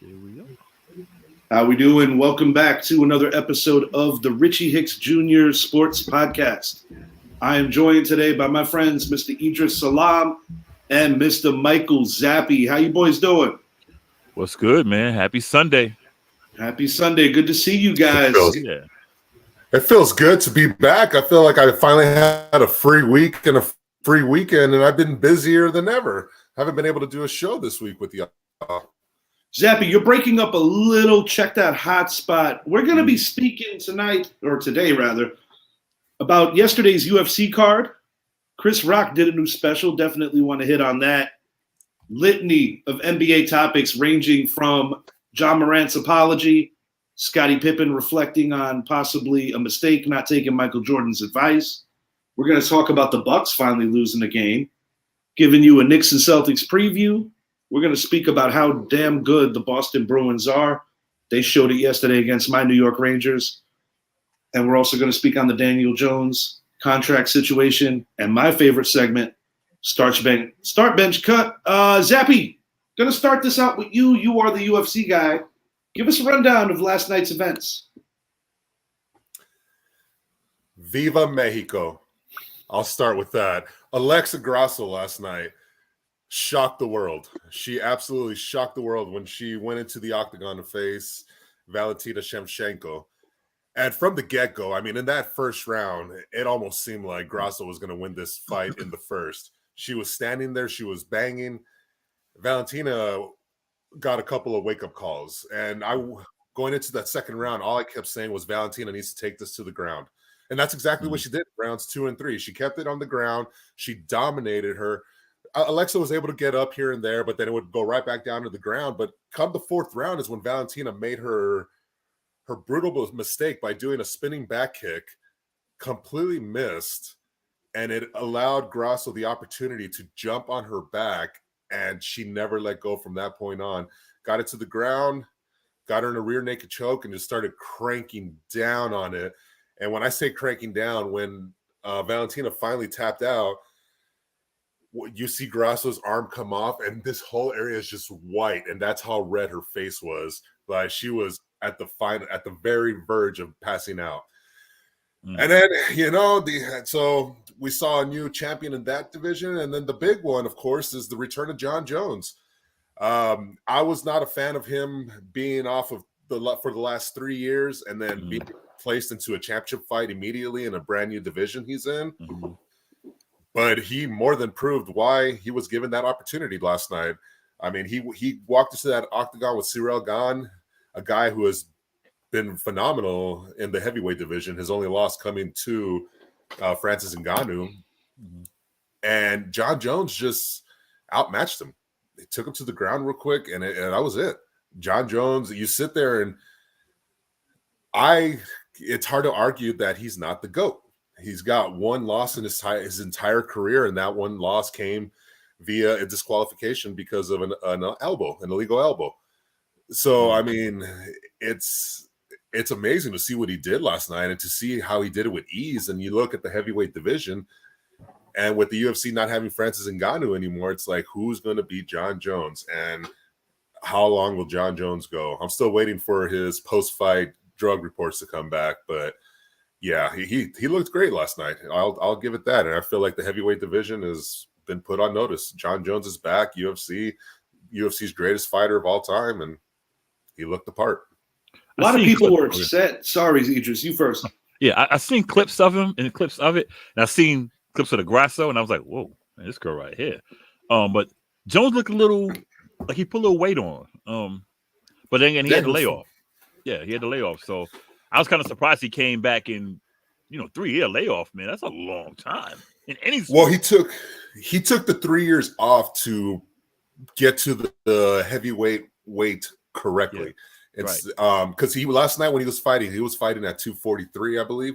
Here we go. How we doing? Welcome back to another episode of the Richie Hicks Jr. Sports Podcast. I am joined today by my friends, Mr. Idris Salam and Mr. Michael Zappi. How you boys doing? What's good, man? Happy Sunday. Happy Sunday. Good to see you It guys. feels, Yeah. it feels good to be back. I feel like I finally had a free week and a free weekend, and I've been busier than ever. Haven't been able to do a show this week with y'all. Zappy, you're breaking up a little. Check that hotspot. We're going to be speaking tonight, or today rather, about yesterday's UFC card. Chris Rock did a new special. Definitely want to hit on that. Litany of NBA topics ranging from Ja Morant's apology, Scottie Pippen reflecting on possibly a mistake not taking Michael Jordan's advice. We're going to talk about the Bucks finally losing the game, giving you a Knicks and Celtics preview. We're going to speak about how damn good the Boston Bruins are. They showed it yesterday against my New York Rangers. And we're also going to speak on the Daniel Jones contract situation and my favorite segment, Start Bench Cut. Zappy, going to start this out with you. You are the UFC guy. Give us a rundown of last night's events. Viva Mexico. I'll start with that. Alexa Grasso last night shocked the world. She absolutely shocked the world when she went into the octagon to face Valentina Shevchenko. And from the get-go, I mean, in that first round, it almost seemed like Grasso was going to win this fight in the first. She was standing there. She was banging. Valentina got a couple of wake-up calls. And going into that second round, all I kept saying was Valentina needs to take this to the ground. And that's exactly what she did in rounds 2 and 3. She kept it on the ground. She dominated her. Alexa was able to get up here and there, but then it would go right back down to the ground. But come the fourth round is when Valentina made her brutal mistake by doing a spinning back kick, completely missed, and it allowed Grasso the opportunity to jump on her back, and she never let go from that point on. Got it to the ground, got her in a rear naked choke, and just started cranking down on it. And when I say cranking down, when Valentina finally tapped out, you see Grasso's arm come off, and this whole area is just white, and that's how red her face was. Like she was at the very verge of passing out. And then, so we saw a new champion in that division, and then the big one, of course, is the return of John Jones. I was not a fan of him being off of for the last 3 years, and then being placed into a championship fight immediately in a brand new division he's in. Mm-hmm. But he more than proved why he was given that opportunity last night. I mean, he walked into that octagon with Ciryl Gane, a guy who has been phenomenal in the heavyweight division. His only loss coming to Francis Ngannou. Mm-hmm. And John Jones just outmatched him. He took him to the ground real quick, and that was it. John Jones, you sit there, and it's hard to argue that he's not the GOAT. He's got one loss in his entire career, and that one loss came via a disqualification because of an illegal elbow. So, I mean, it's amazing to see what he did last night and to see how he did it with ease. And you look at the heavyweight division, and with the UFC not having Francis Ngannou anymore, it's like, who's going to beat John Jones? And how long will John Jones go? I'm still waiting for his post-fight drug reports to come back, but yeah, he looked great last night. I'll give it that. And I feel like the heavyweight division has been put on notice. John Jones is back, UFC's greatest fighter of all time, and he looked the part. A lot of people were upset. Sorry, Idris, you first. Yeah, I seen clips of him and clips of it, and I seen clips of the Grasso, and I was like, whoa, man, this girl right here. But Jones looked a little like he put a little weight on. But then again, he had the layoff. Yeah, he had the layoff. So I was kind of surprised he came back in, 3-year layoff, man. That's a long time in any sport. Well, he took the 3 years off to get to the heavyweight weight correctly. Yeah. It's because last night when he was fighting at 243, I believe.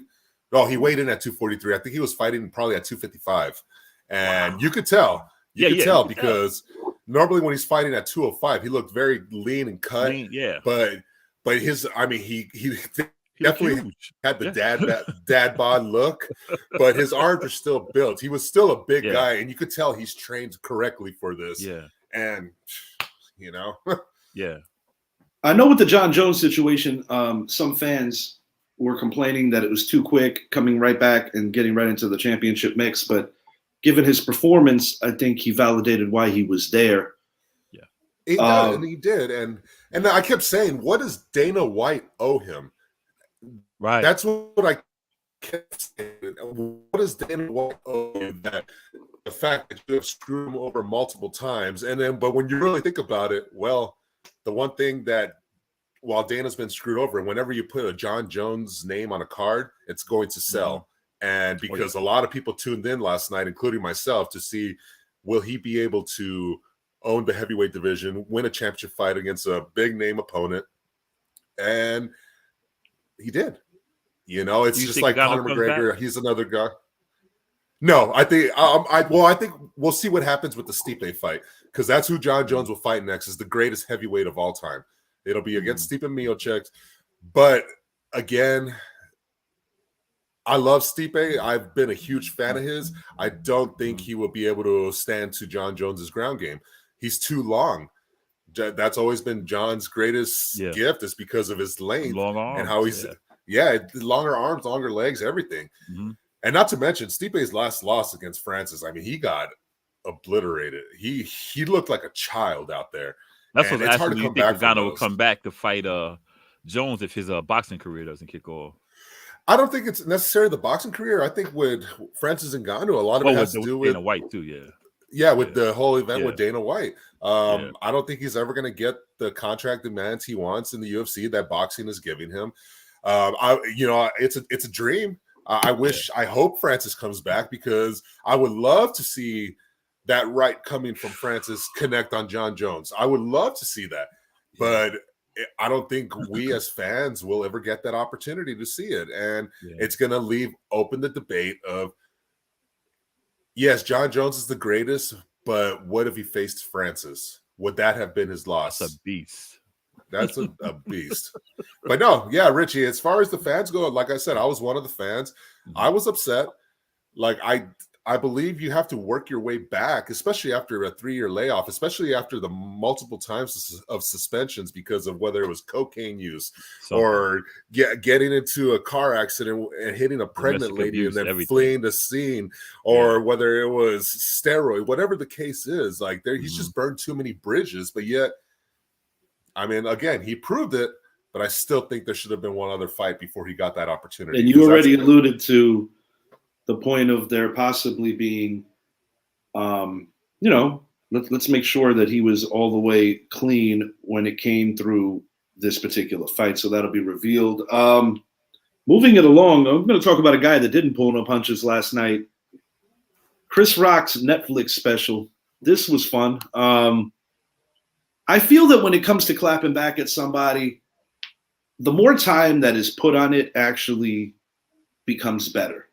No, he weighed in at 243. I think he was fighting probably at 255. And you could tell. You could tell because normally when he's fighting at 205, he looked very lean and cut. But he definitely had the dad bod look, but his arms are still built. He was still a big guy, and you could tell he's trained correctly for this. Yeah. And Yeah. I know with the John Jones situation, some fans were complaining that it was too quick, coming right back and getting right into the championship mix. But given his performance, I think he validated why he was there. Yeah, he did, and he did. And I kept saying, what does Dana White owe him? Right. That's what I kept saying. What does Dana White owe you? That the fact that you have screwed him over multiple times, but when you really think about it, well, the one thing that while Dana's been screwed over, whenever you put a John Jones name on a card, it's going to sell. And because a lot of people tuned in last night, including myself, to see will he be able to own the heavyweight division, win a championship fight against a big name opponent, and he did. It's just like Conor McGregor. He's another guy. No, I think I think we'll see what happens with the Stipe fight, because that's who John Jones will fight next. Is the greatest heavyweight of all time. It'll be against Stipe Miocic. But again, I love Stipe. I've been a huge fan of his. I don't think he will be able to stand to John Jones's ground game. He's too long. That's always been John's greatest gift, is because of his length, long arms, and how he's longer arms, longer legs, everything. Mm-hmm. And not to mention Stipe's last loss against Francis. I mean, he got obliterated. He looked like a child out there. That's what's asking. You think Ngannou will come back to fight Jones if his boxing career doesn't kick off? I don't think it's necessarily the boxing career. I think with Francis Ngannou, a lot of it has to do with Dana White too. With the whole event with Dana White. I don't think he's ever going to get the contract demands he wants in the UFC that boxing is giving him. It's a dream. I hope Francis comes back, because I would love to see that right coming from Francis connect on John Jones. I would love to see that, but I don't think we as fans will ever get that opportunity to see it. And it's going to leave open the debate of, yes, John Jones is the greatest, but what if he faced Francis? Would that have been his loss? That's a beast. That's a beast. But no, Richie, as far as the fans go, like I said, I was one of the fans. I was upset. Like, I believe you have to work your way back, especially after a 3-year layoff, especially after the multiple times of suspensions because of whether it was cocaine use or getting into a car accident and hitting a pregnant lady and then fleeing the scene, or whether it was steroid, whatever the case is. Like, he's just burned too many bridges. But yet, I mean, again, he proved it, but I still think there should have been one other fight before he got that opportunity. And you already alluded to the point of there possibly being, let's make sure that he was all the way clean when it came through this particular fight. So that'll be revealed. Moving it along, I'm going to talk about a guy that didn't pull no punches last night. Chris Rock's Netflix special. This was fun. I feel that when it comes to clapping back at somebody, the more time that is put on it actually becomes better.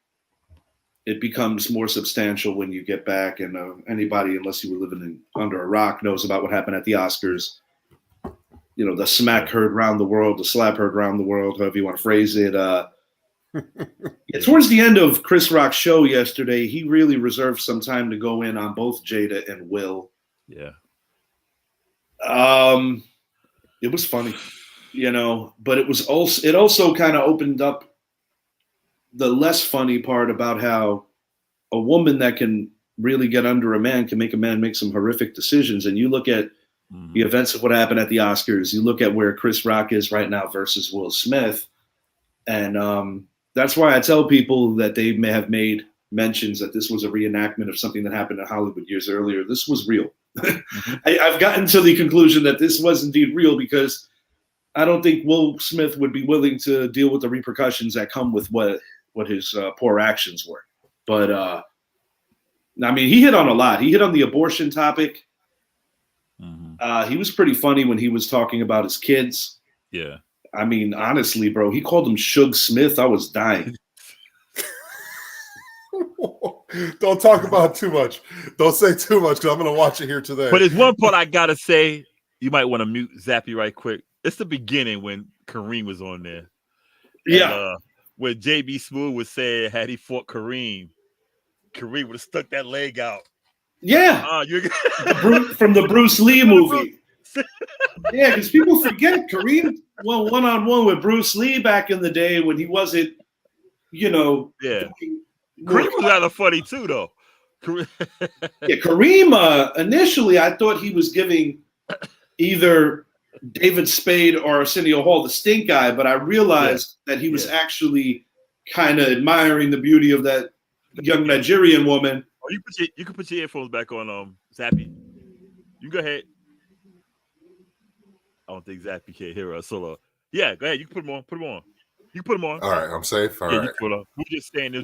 It becomes more substantial when you get back, and anybody, unless you were living under a rock, knows about what happened at the Oscars. The smack heard round the world, the slap heard round the world, however you want to phrase it. Towards the end of Chris Rock's show yesterday, he really reserved some time to go in on both Jada and Will. Yeah. It was funny, but it also kind of opened up the less funny part about how a woman that can really get under a man can make a man make some horrific decisions. And you look at the events of what happened at the Oscars, you look at where Chris Rock is right now versus Will Smith. And that's why I tell people that they may have made mentions that this was a reenactment of something that happened in Hollywood years earlier. This was real. I've gotten to the conclusion that this was indeed real, because I don't think Will Smith would be willing to deal with the repercussions that come with what his poor actions were. But, I mean, he hit on a lot. He hit on the abortion topic. He was pretty funny when he was talking about his kids. Yeah. I mean, honestly, bro, he called him Suge Smith. I was dying. Don't talk about too much. Don't say too much, because I'm going to watch it here today. But there's one part I got to say. You might want to mute Zappy right quick. It's the beginning when Kareem was on there. Yeah. And, when JB Smooth was saying, had he fought Kareem would have stuck that leg out. Yeah. From the Bruce Lee movie. Yeah, because people forget Kareem won one-on-one with Bruce Lee back in the day when he wasn't, doing more Kareem was rather funny too, though. Yeah, Kareem, initially, I thought he was giving either David Spade or Arsenio Hall the stink eye, but I realized that he was actually kind of admiring the beauty of that young Nigerian woman. Oh, you can put your earphones back on, Zappy. You go ahead. I don't think Zappy can hear us. So, yeah, go ahead. You can put them on. Put them on. You can put them on. All right, I'm safe. All right. You can put them on. We're just saying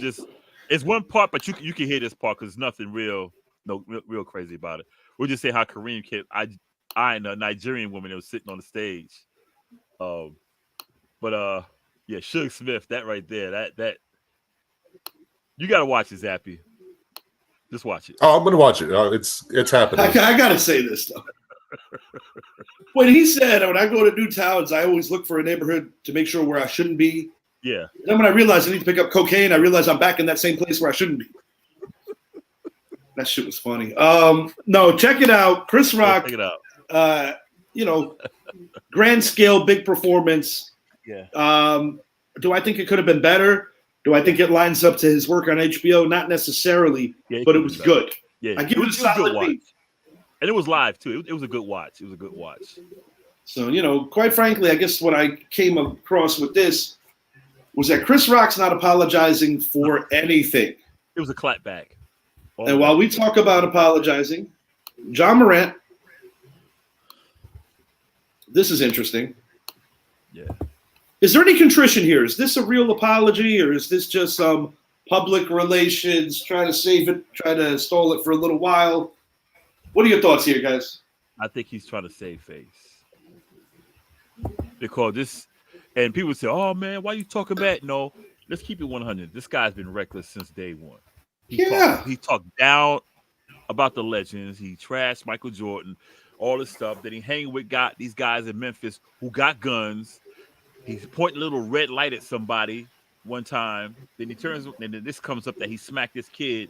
it's one part, but you can hear this part because nothing real crazy about it. We'll just say how Kareem kept eyeing a Nigerian woman that was sitting on the stage. But Suge Smith, that right there, that you gotta watch it, Zappy. Just watch it. Oh, I'm gonna watch it. It's happening. I gotta say this though. When he said, when I go to new towns, I always look for a neighborhood to make sure where I shouldn't be. Yeah. Then when I realize I need to pick up cocaine, I realize I'm back in that same place where I shouldn't be. That shit was funny. No, check it out. Chris Rock. Check it out. Grand scale, big performance. Yeah. Do I think it could have been better? Do I think it lines up to his work on HBO? Not necessarily, but it was good. Yeah, I give it a solid B. And it was live too. It was a good watch. So, quite frankly, I guess what I came across with this was that Chris Rock's not apologizing for anything. It was a clapback. And while we talk about apologizing, Ja Morant, this is interesting. Yeah. Is there any contrition here? Is this a real apology, or is this just some public relations, try to save it, try to stall it for a little while? What are your thoughts here, guys? I think he's trying to save face. Because this, and people say, oh, man, why you talking back? No, let's keep it 100. This guy's been reckless since day one. He talked down about the legends. He trashed Michael Jordan, all this stuff. Then he hang with these guys in Memphis who got guns. He's pointing a little red light at somebody one time. Then he turns, and then this comes up that he smacked this kid.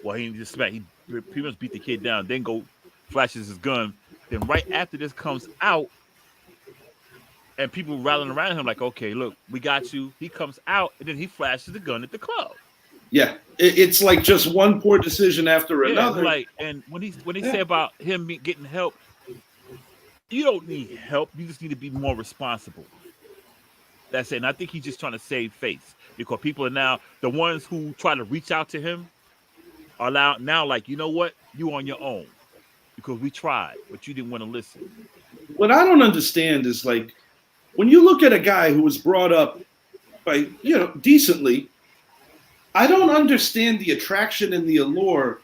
Well, he didn't just smack. He pretty much beat the kid down. Then flashes his gun. Then right after this comes out, and people rallying around him like, okay, look, we got you. He comes out, and then he flashes the gun at the club. Yeah, it's like just one poor decision after another. And when he say about him getting help, you don't need help. You just need to be more responsible. That's it. And I think he's just trying to save face because people are now, the ones who try to reach out to him are now like, you know what? You on your own because we tried, but you didn't want to listen. What I don't understand is like, when you look at a guy who was brought up by, decently, I don't understand the attraction and the allure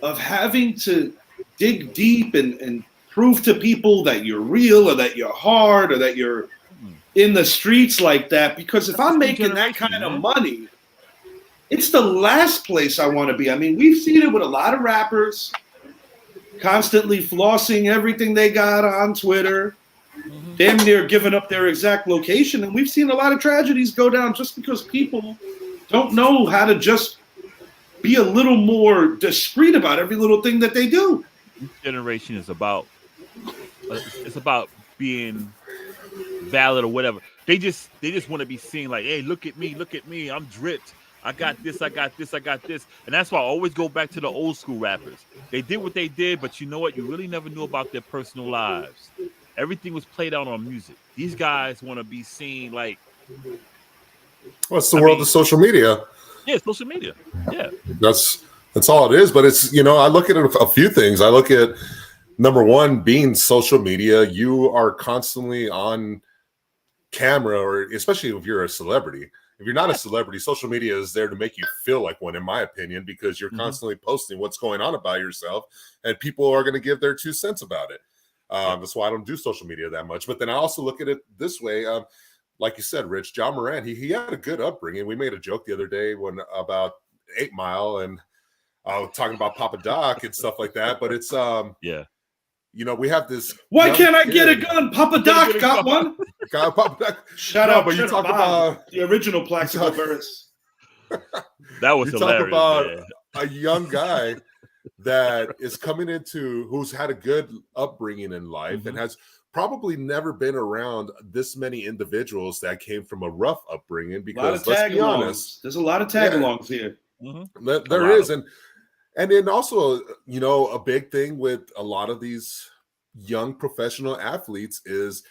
of having to dig deep and prove to people that you're real or that you're hard or that you're in the streets like that, because if I'm making that kind of money, it's the last place I want to be. I mean, we've seen it with a lot of rappers constantly flossing everything they got on Twitter, damn near giving up their exact location. And we've seen a lot of tragedies go down just because people don't know how to just be a little more discreet about every little thing that they do. This generation is about, it's about being valid or whatever. They just want to be seen like, hey, look at me, I'm dripped. I got this. And that's why I always go back to the old school rappers. They did what they did, but you know what? You really never knew about their personal lives. Everything was played out on music. These guys want to be seen like, well, it's the world of social media. Yeah, social media. Yeah. That's all it is. But it's, I look at it a few things. I look at, number one, being social media, you are constantly on camera, or especially if you're a celebrity. If you're not a celebrity, social media is there to make you feel like one, in my opinion, because you're constantly posting what's going on about yourself, and people are going to give their 2 cents about it. That's why I don't do social media that much. But then I also look at it this way. Like you said, Rich, Ja Morant, he had a good upbringing. We made a joke the other day about 8 Mile and talking about Papa Doc and stuff like that. But it's we have this. Why can't I get a gun? Papa Doc got one. Papa Doc. Shut up! But you talk about the original Plaxico Burress. That was you hilarious. Talk about man. a young guy that is coming into, who's had a good upbringing in life and has probably never been around this many individuals that came from a rough upbringing, because let's be honest, there's a lot of tag-alongs here. There is. And then also, you know, a big thing with a lot of these young professional athletes is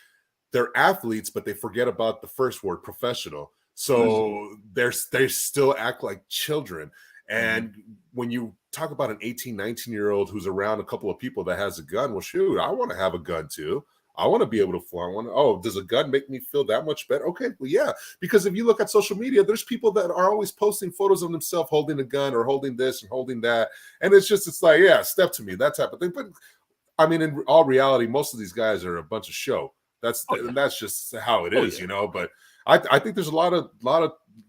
they're athletes, but they forget about the first word, professional. So they still act like children. And when you talk about an 18, 19-year-old who's around a couple of people that has a gun, well, shoot, I want to have a gun too. I want to be able to fly one. Oh, does a gun make me feel that much better? Okay, well, yeah. Because if you look at social media, there's people that are always posting photos of themselves holding a gun or holding this and holding that. And it's like, yeah, step to me, that type of thing. But I mean, in all reality, most of these guys are a bunch of show. That's just how it is, you know. But I think there's a lot of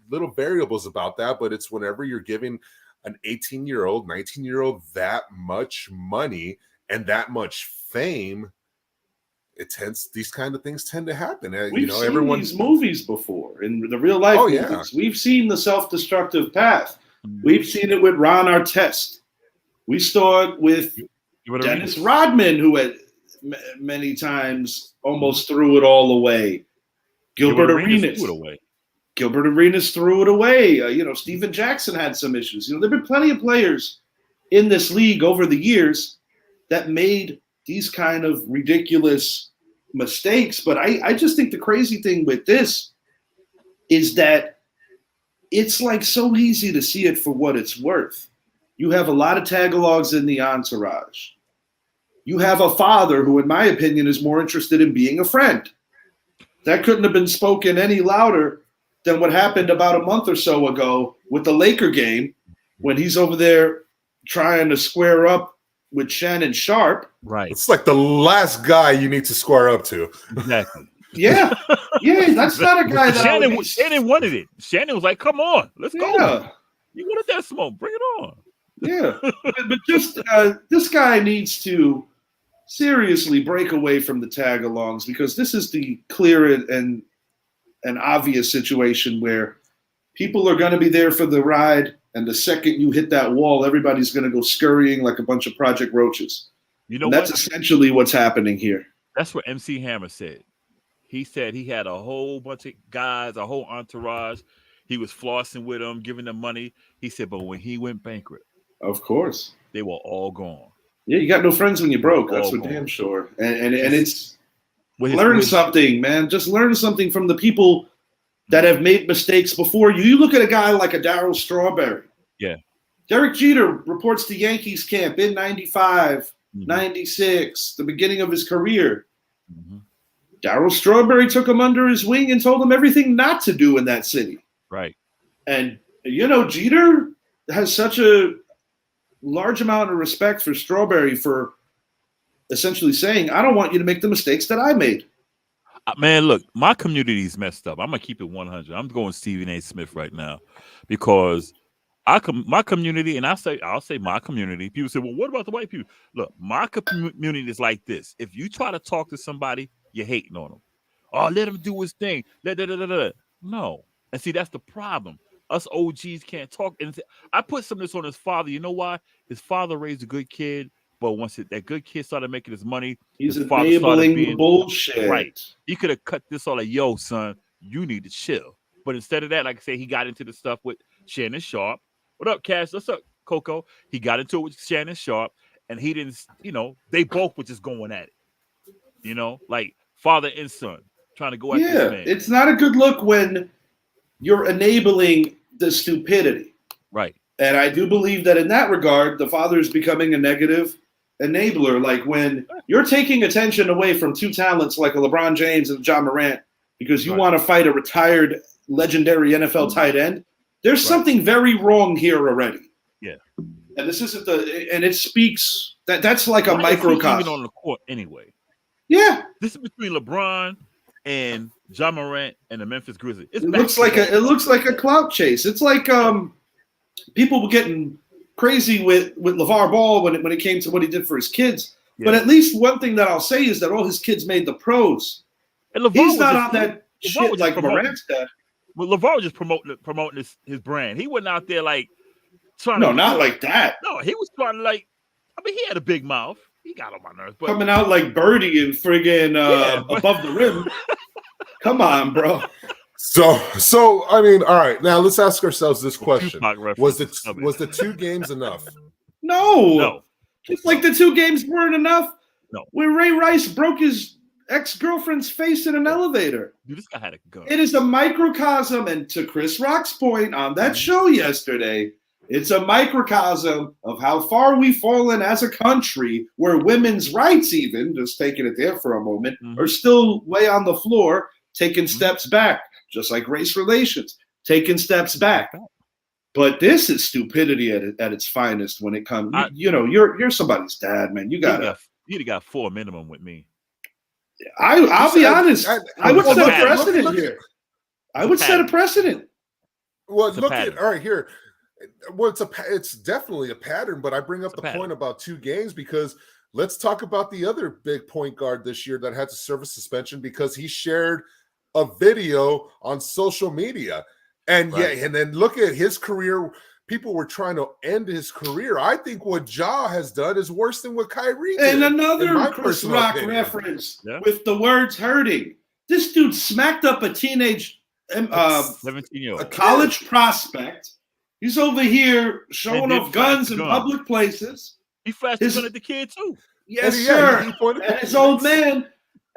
little variables about that. But it's whenever you're giving an 18-year-old, 19-year-old that much money and that much fame, these kind of things tend to happen. We've seen these movies before in the real life movies. We've seen the self-destructive path. We've seen it with Ron Artest. We saw it with Dennis Rodman, who had many times almost threw it all away. Gilbert Arenas threw it away. You know, Steven Jackson had some issues. You know, there've been plenty of players in this league over the years that made these kind of ridiculous mistakes. But I just think the crazy thing with this is that it's like so easy to see it for what it's worth. You have a lot of tag-alongs in the entourage. You have a father who, in my opinion, is more interested in being a friend. That couldn't have been spoken any louder than what happened about a month or so ago with the Laker game, when he's over there trying to square up with Shannon Sharp. Right. It's like the last guy you need to square up to. Exactly. Yeah. That's not a guy that Shannon wanted it. Shannon was like, come on, let's go. You wanted that smoke, bring it on. Yeah. But just this guy needs to seriously break away from the tag-alongs, because this is the clear and obvious situation where people are going to be there for the ride, and the second you hit that wall, everybody's going to go scurrying like a bunch of Project Roaches. You know, that's essentially what's happening here. That's what MC Hammer said. He said he had a whole bunch of guys, a whole entourage. He was flossing with them, giving them money. He said, but when he went bankrupt, of course, they were all gone. Yeah, you got no friends when you're broke. That's for damn sure. And it's learn something, man. Just learn something from the people that have made mistakes before you. You look at a guy like a Darryl Strawberry. Yeah. Derek Jeter reports to Yankees camp in 95, 96, the beginning of his career. Darryl Strawberry took him under his wing and told him everything not to do in that city. Right. And, you know, Jeter has such a large amount of respect for Strawberry for essentially saying, I don't want you to make the mistakes that I made. Man, look, my community's messed up. I'm going to keep it 100. I'm going Stephen A. Smith right now, because my community, and I'll say my community, people say, well, what about the white people? Look, my community is like this. If you try to talk to somebody, you're hating on them. Oh, let him do his thing. No. And see, that's the problem. Us OGs can't talk. And I put some of this on his father. You know why? His father raised a good kid, but once that good kid started making his money, he's enabling the bullshit. Right. He could have cut this all like, yo, son, you need to chill. But instead of that, like I say, he got into the stuff with Shannon Sharp. What up, Cash? What's up, Coco? He got into it with Shannon Sharp, and he didn't, you know, they both were just going at it. You know, like father and son trying to go at this man. It's not a good look when you're enabling the stupidity. Right. And I do believe that in that regard, the father is becoming a negative enabler. Like when you're taking attention away from two talents like a LeBron James and Ja Morant because you want to fight a retired legendary NFL tight end, there's something very wrong here already. Yeah. And this isn't and it speaks, that's like a microcosm. Even on the court anyway. Yeah. This is between LeBron and Ja Morant and the Memphis Grizzlies. It looks like a clout chase. It's like people were getting crazy with LeVar Ball when it came to what he did for his kids. Yeah. But at least one thing that I'll say is that all his kids made the pros. And he's not on that shit like Morant's dad. Well, LeVar was just promoting his brand. He wasn't out there like trying No, to not like that. No, he was trying to like. I mean, he had a big mouth. He got on my nerves, but Coming out like Birdie and friggin' but- above the rim. Come on, bro. So I mean, all right. Now let's ask ourselves this question: Tupac Was reference. the 2 games enough? No. Just like the 2 games weren't enough. No. When Ray Rice broke his ex-girlfriend's face in an elevator. Dude, this guy had a gun. It is a microcosm, and to Chris Rock's point on that show yesterday, it's a microcosm of how far we've fallen as a country, where women's rights, even just taking it there for a moment, are still way on the floor, taking steps back, just like race relations, taking steps back. But this is stupidity at its finest when it comes. You're somebody's dad, man. You got 4 minimum with me. I'll be honest. I would set a precedent look, here. I would set a precedent. Well, look at all right here. Well, it's definitely a pattern, but I bring up the point about 2 games because let's talk about the other big point guard this year that had to serve a suspension because he shared a video on social media. And and then look at his career. People were trying to end his career. I think what Ja has done is worse than what Kyrie did. And another Chris Rock reference with the words hurting. This dude smacked up a teenage 17-year-old. a college prospect. He's over here showing off guns in public places. He flashed his gun at the kid too. Yes, sir.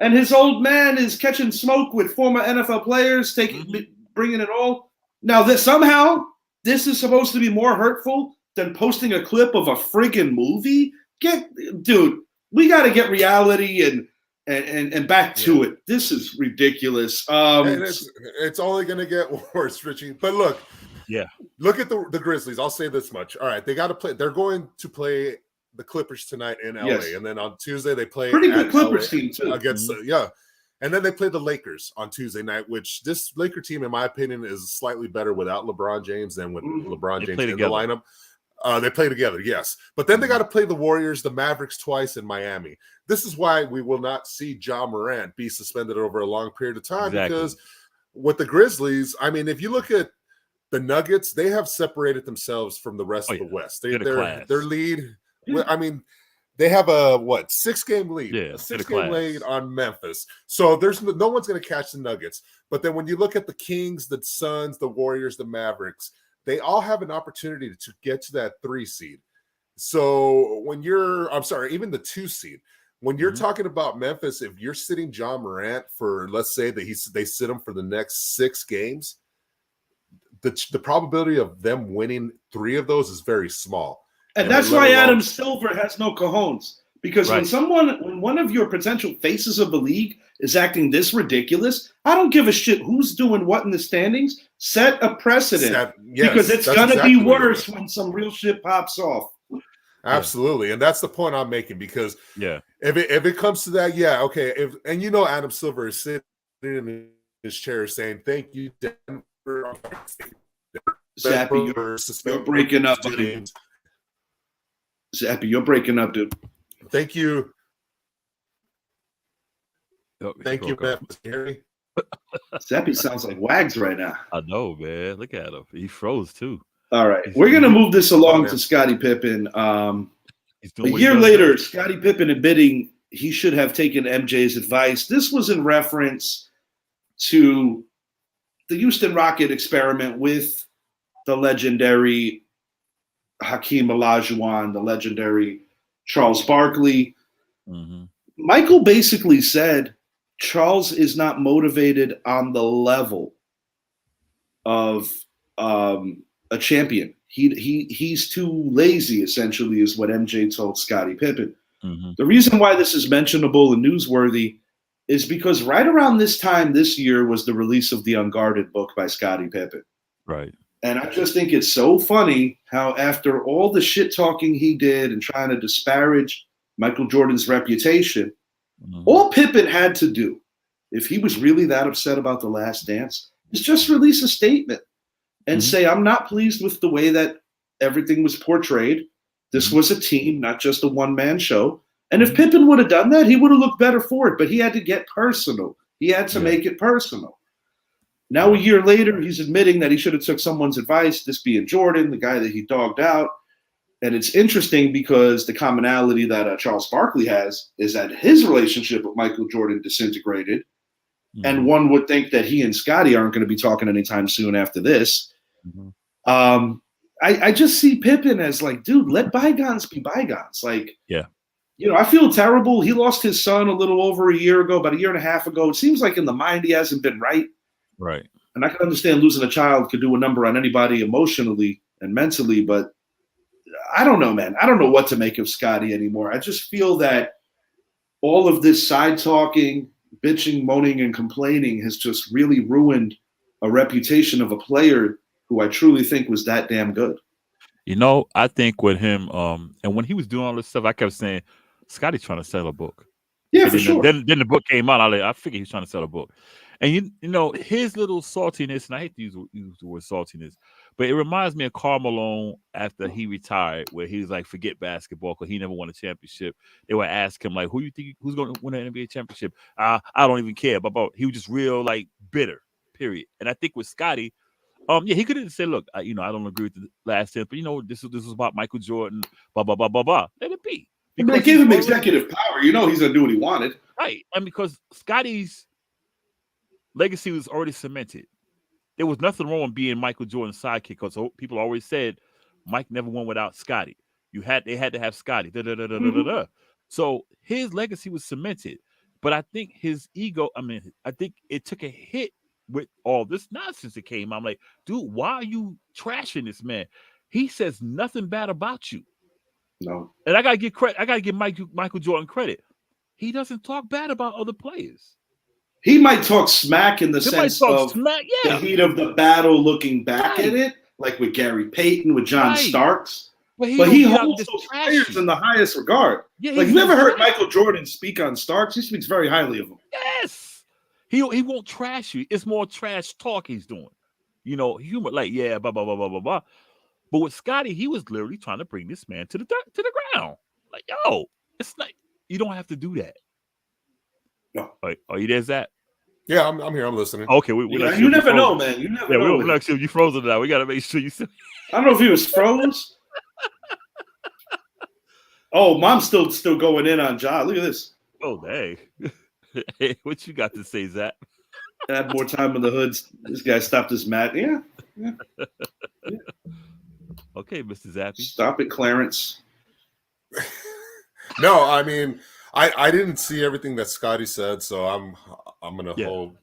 And his old man is catching smoke with former NFL players, bringing it all. Now somehow this is supposed to be more hurtful than posting a clip of a friggin' movie. Dude, we got to get reality and back to it. This is ridiculous. And it's only going to get worse, Richie. But look at the Grizzlies. I'll say this much. All right, they got to play. They're going to play the Clippers tonight in LA, and then on Tuesday they play pretty good Clippers team too against and then they play the Lakers on Tuesday night, which this Laker team, in my opinion, is slightly better without LeBron James than with LeBron James in the lineup. They play together, yes. But then they got to play the Warriors, the Mavericks twice in Miami. This is why we will not see Ja Morant be suspended over a long period of time because with the Grizzlies, I mean, if you look at the Nuggets, they have separated themselves from the rest of the West. Their lead, I mean, they have a 6-game lead, a 6-game lead on Memphis. So there's no one's going to catch the Nuggets. But then when you look at the Kings, the Suns, the Warriors, the Mavericks, they all have an opportunity to get to that 3 seed. So when even the 2 seed, when you're talking about Memphis, if you're sitting Ja Morant for, let's say that they sit him for the next 6 games, the probability of them winning 3 of those is very small. And that's why Adam Silver has no cojones. Because when one of your potential faces of the league is acting this ridiculous, I don't give a shit who's doing what in the standings. Set a precedent. Because it's going to be worse when some real shit pops off. Absolutely. And that's the point I'm making because if it comes to that, Adam Silver is sitting in his chair saying, thank you, Denver. Zappy, you're breaking up, buddy. Zappy, you're breaking up, dude. Thank you. Thank you, Matt. Gary. Zappy sounds like Wags right now. I know, man. Look at him. He froze too. All right. We're going to move this along to Scottie Pippen. A year later, Scottie Pippen admitting he should have taken MJ's advice. This was in reference to the Houston Rocket experiment with the legendary Hakeem Olajuwon, the legendary Charles Barkley. Michael basically said Charles is not motivated on the level of a champion. He's too lazy, essentially, is what MJ told Scottie Pippen. The reason why this is mentionable and newsworthy is because right around this time this year was the release of the Unguarded book by Scottie Pippen. Right. And I just think it's so funny how after all the shit talking he did and trying to disparage Michael Jordan's reputation, all Pippen had to do, if he was really that upset about The Last Dance, is just release a statement and say, I'm not pleased with the way that everything was portrayed. This was a team, not just a one-man show. And if Pippen would have done that, he would have looked better for it. But he had to get personal. He had to make it personal. Now, a year later, he's admitting that he should have took someone's advice, this being Jordan, the guy that he dogged out. And it's interesting because the commonality that Charles Barkley has is that his relationship with Michael Jordan disintegrated. Mm-hmm. And one would think that he and Scottie aren't going to be talking anytime soon after this. Mm-hmm. I just see Pippen as like, dude, let bygones be bygones. Like, yeah. You know, I feel terrible. He lost his son a little over a year ago, about a year and a half ago. It seems like in the mind he hasn't been right. Right. And I can understand losing a child could do a number on anybody emotionally and mentally, but I don't know, man. I don't know what to make of Scottie anymore. I just feel that all of this side talking, bitching, moaning, and complaining has just really ruined a reputation of a player who I truly think was that damn good. You know, I think with him, and when he was doing all this stuff, I kept saying, Scottie's trying to sell a book. Yeah, and for sure. Then the book came out. I figured he was trying to sell a book. And you know, his little saltiness, and I hate to use the word saltiness, but it reminds me of Karl Malone after he retired, where he was like, forget basketball because he never won a championship. They would ask him, like, who's going to win an NBA championship? I don't even care. But he was just real, like, bitter, period. And I think with Scottie, yeah, he could have said, look, I don't agree with the last 10, but, you know, this was about Michael Jordan, blah, blah, blah, blah, blah. Let it be. Because they gave him executive power. You know he's going to do what he wanted. Right. And because Scottie's legacy was already cemented. There was nothing wrong with being Michael Jordan's sidekick because people always said Mike never won without Scottie. They had to have Scottie. So his legacy was cemented. But I think his ego, I think it took a hit with all this nonsense that came out. I'm like, dude, why are you trashing this man? He says nothing bad about you. No. And I gotta give credit. I gotta give Michael Jordan credit. He doesn't talk bad about other players. He might talk smack in the sense of the heat of the battle, looking back at it, like with Gary Payton, with John Starks. But he holds those players in the highest regard. Yeah, like, you never heard Michael Jordan speak on Starks? He speaks very highly of him. Yes. He won't trash you. It's more trash talk he's doing. You know, humor, like, yeah, blah, blah, blah, blah, blah, blah. But with Scottie, he was literally trying to bring this man to the ground. Like, yo, it's like, you don't have to do that. No. Are you there, Zach? Yeah, I'm here. I'm listening. Okay, you never know, man. You never know. We're not sure you frozen now. We got to make sure you. I don't know if he was froze. Oh, mom's still going in on Ja. Look at this. Oh, dang. Hey, what you got to say, Zach? Add more time in the hoods. This guy stopped his mat. Yeah. Okay, Mr. Zappy. Stop it, Clarence. No, I mean, I didn't see everything that Scottie said, so I'm gonna hold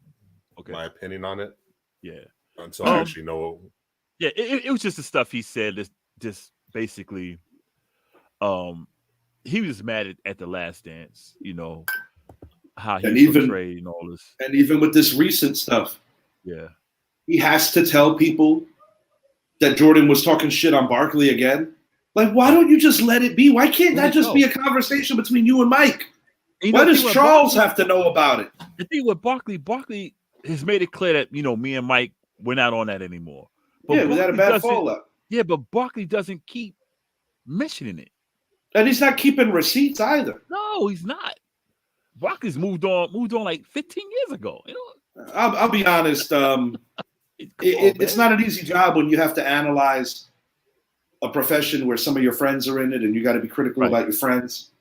my opinion on it. Yeah. Until I actually know. Yeah, it was just the stuff he said. Just basically, he was mad at the Last Dance. You know how he portrayed and all this, and even with this recent stuff. Yeah, he has to tell people that Jordan was talking shit on Barkley again. Like, why don't you just let it be? Why can't that just be a conversation between you and Mike? Why does Charles have to know about it? The thing with Barkley has made it clear that, you know, me and Mike, we're not on that anymore. But we had a bad fallout. Yeah, but Barkley doesn't keep mentioning it. And he's not keeping receipts either. No, he's not. Barkley's moved on like 15 years ago. You know, I'll be honest. It's not an easy job when you have to analyze a profession where some of your friends are in it, and you got to be critical about your friends.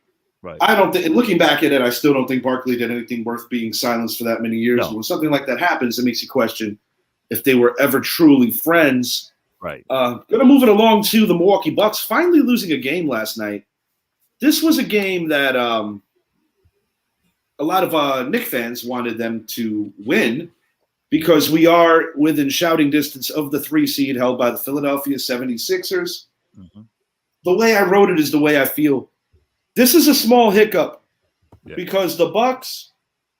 Right. I don't think, looking back at it, I still don't think Barkley did anything worth being silenced for that many years. No. When something like that happens, it makes you question if they were ever truly friends. Right. Going to move it along to the Milwaukee Bucks finally losing a game last night. This was a game that a lot of Knicks fans wanted them to win because we are within shouting distance of the 3 seed held by the Philadelphia 76ers. Mm-hmm. The way I wrote it is the way I feel. This is a small hiccup because the Bucks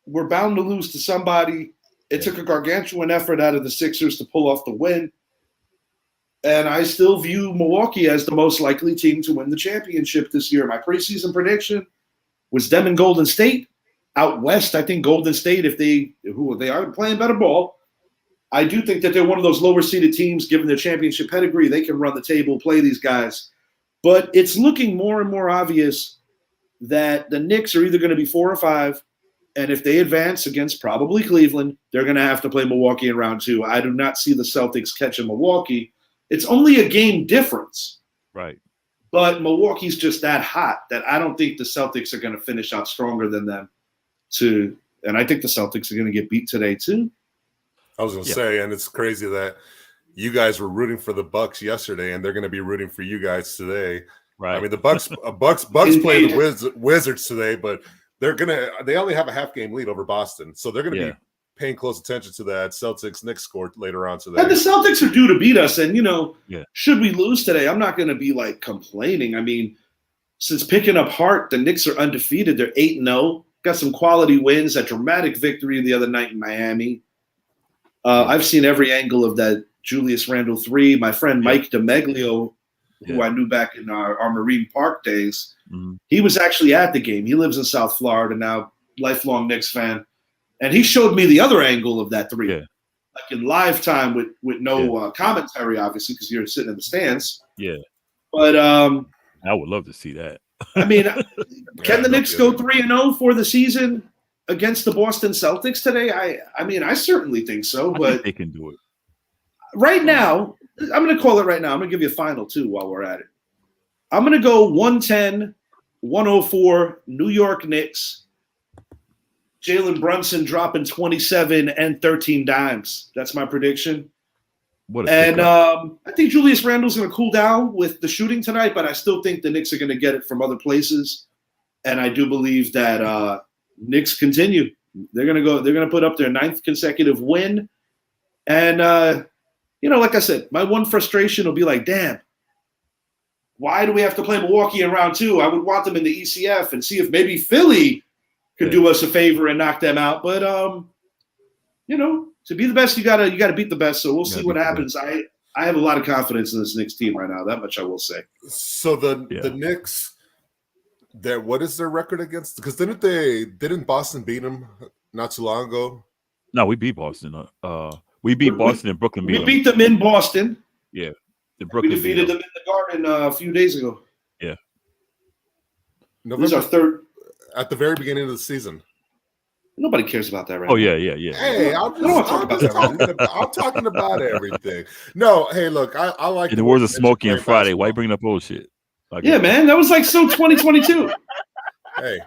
were bound to lose to somebody. It took a gargantuan effort out of the Sixers to pull off the win. And I still view Milwaukee as the most likely team to win the championship this year. My preseason prediction was them and Golden State. Out west, I think Golden State, if they are playing better ball, I do think that they're one of those lower-seeded teams, given their championship pedigree. They can run the table, play these guys. But it's looking more and more obvious that the Knicks are either going to be 4 or 5, And if they advance against probably Cleveland, they're going to have to play Milwaukee in round 2. I do not see the Celtics catching Milwaukee. It's only a game difference. Right. But Milwaukee's just that hot that I don't think the Celtics are going to finish out stronger than them. And I think the Celtics are going to get beat today too. I was going to say, and it's crazy that you guys were rooting for the Bucks yesterday, and they're going to be rooting for you guys today. Right. I mean, the Bucks play the Wizards today, but they only have a half game lead over Boston, so they're going to be paying close attention to that Celtics-Knicks score later on today. And the Celtics are due to beat us, and should we lose today, I'm not going to be like complaining. I mean, since picking up Hart, the Knicks are undefeated. They're 8-0. Got some quality wins. A dramatic victory the other night in Miami. I've seen every angle of that Julius Randle 3. My friend Mike DeMeglio, who I knew back in our Marine Park days, he was actually at the game. He lives in South Florida now, lifelong Knicks fan. And he showed me the other angle of that 3, like in live time with no commentary, obviously, because you're sitting in the stands. Yeah. But I would love to see that. I mean, can the Knicks go 3-0 for the season against the Boston Celtics today? I mean, I certainly think so. But I think they can do it. Right now, I'm going to call it right now. I'm going to give you a final, too, while we're at it. I'm going to go 110-104 New York Knicks. Jalen Brunson dropping 27 and 13 dimes. That's my prediction. I think Julius Randle's going to cool down with the shooting tonight, but I still think the Knicks are going to get it from other places. And I do believe that Knicks continue. They're going to put up their 9th consecutive win. And, like I said, my one frustration will be like, damn, why do we have to play Milwaukee in round 2? I would want them in the ECF and see if maybe Philly could do us a favor and knock them out. But, to be the best, you gotta beat the best. So we'll see what happens. I have a lot of confidence in this Knicks team right now. That much I will say. So the Knicks, what is their record against? Because didn't Boston beat them not too long ago? No, we beat Boston. We beat Boston and Brooklyn. We beat them in Boston. Yeah, we defeated them in the Garden a few days ago. Yeah, This is our third. At the very beginning of the season. Nobody cares about that right now. Yeah. Hey, I'm talking about everything. No, hey, look, I like. In the words of Smokey and Friday, why you bringing up old shit? Man, that was like so 2022. Hey,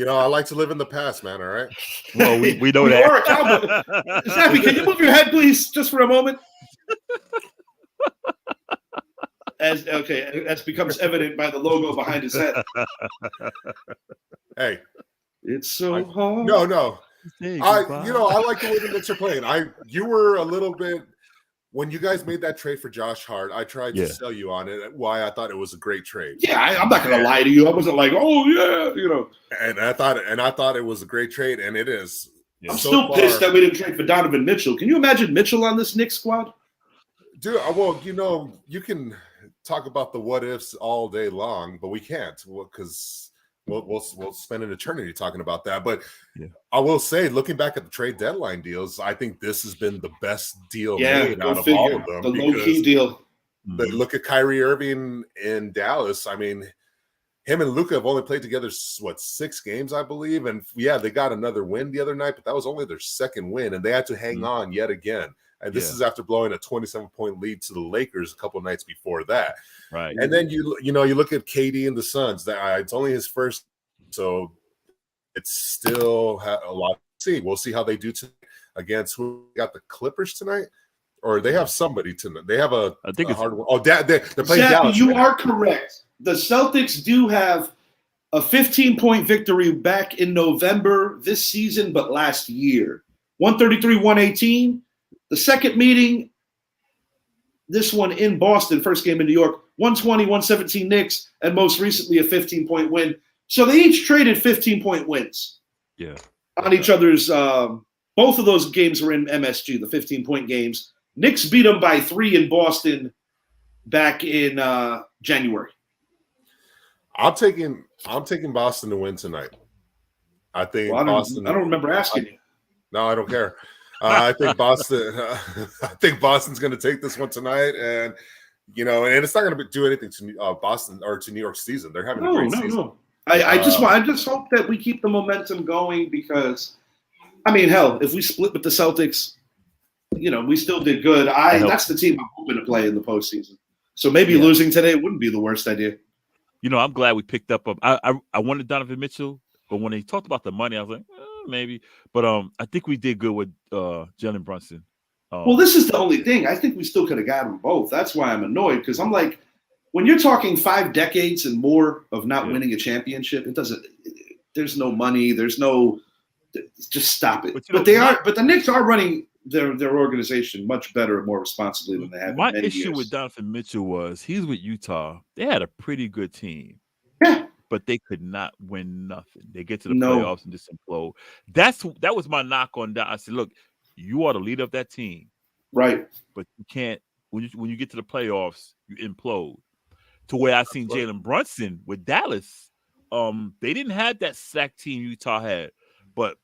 I like to live in the past, man. All right. Well, we know that. You are a cowboy. Zappy, can you move your head, please, just for a moment? As becomes evident by the logo behind his head. Hey. It's so hard. No. I like the way the Knicks are playing. You were a little bit when you guys made that trade for Josh Hart. I tried to sell you on it. Why I thought it was a great trade. Yeah, I'm not gonna lie to you. I wasn't like, oh yeah, And I thought it was a great trade, and it is. I'm still pissed that we didn't trade for Donovan Mitchell. Can you imagine Mitchell on this Knicks squad? Dude, well, you can talk about the what ifs all day long, but we can't because. We'll spend an eternity talking about that. But I will say, looking back at the trade deadline deals, I think this has been the best deal made out of all of them. The low-key deal. Look at Kyrie Irving in Dallas. I mean, him and Luka have only played together, 6 games, I believe. And, they got another win the other night, but that was only their second win, and they had to hang on yet again. And this is after blowing a 27-point lead to the Lakers a couple of nights before that. Right. And then you look at KD and the Suns. It's only his first, so it's still a lot to see. We'll see how they do tonight against who got the Clippers tonight, or they have somebody tonight. They have a hard one. Oh, they're playing Dallas. You are correct. The Celtics do have a 15-point victory back in November this season, but last year, 133-118. The second meeting, this one in Boston, first game in New York, 120-117 Knicks, and most recently a 15-point win. So they each traded 15-point wins on each other's both of those games were in MSG, the 15-point games. Knicks beat them by 3 in Boston back in January. I'm taking Boston to win tonight. I think Boston. I don't remember asking you. No, I don't care. I think Boston. I think Boston's going to take this one tonight, and it's not going to do anything to Boston or to New York season. They're having a great season. I just hope that we keep the momentum going because, I mean, hell, if we split with the Celtics, we still did good. That's the team I'm hoping to play in the postseason. So maybe losing today wouldn't be the worst idea. I'm glad we picked up. I wanted Donovan Mitchell, but when they talked about the money, I was like, maybe. But I think we did good with Jalen Brunson. Well, this is the only thing. I think we still could have got them both. That's why I'm annoyed because I'm like, when you're talking 5 decades and more of not winning a championship, there's no money. There's no, just stop it. But the Knicks are running their organization much better and more responsibly than they have. My issue with Donovan Mitchell was he's with Utah. They had a pretty good team. Yeah. But they could not win nothing. They get to the playoffs and just implode. That was my knock on that. I said, look, you are the leader of that team. Right. But you can't, when you get to the playoffs, you implode. To where I seen Jalen Brunson with Dallas, they didn't have that sack team Utah had, but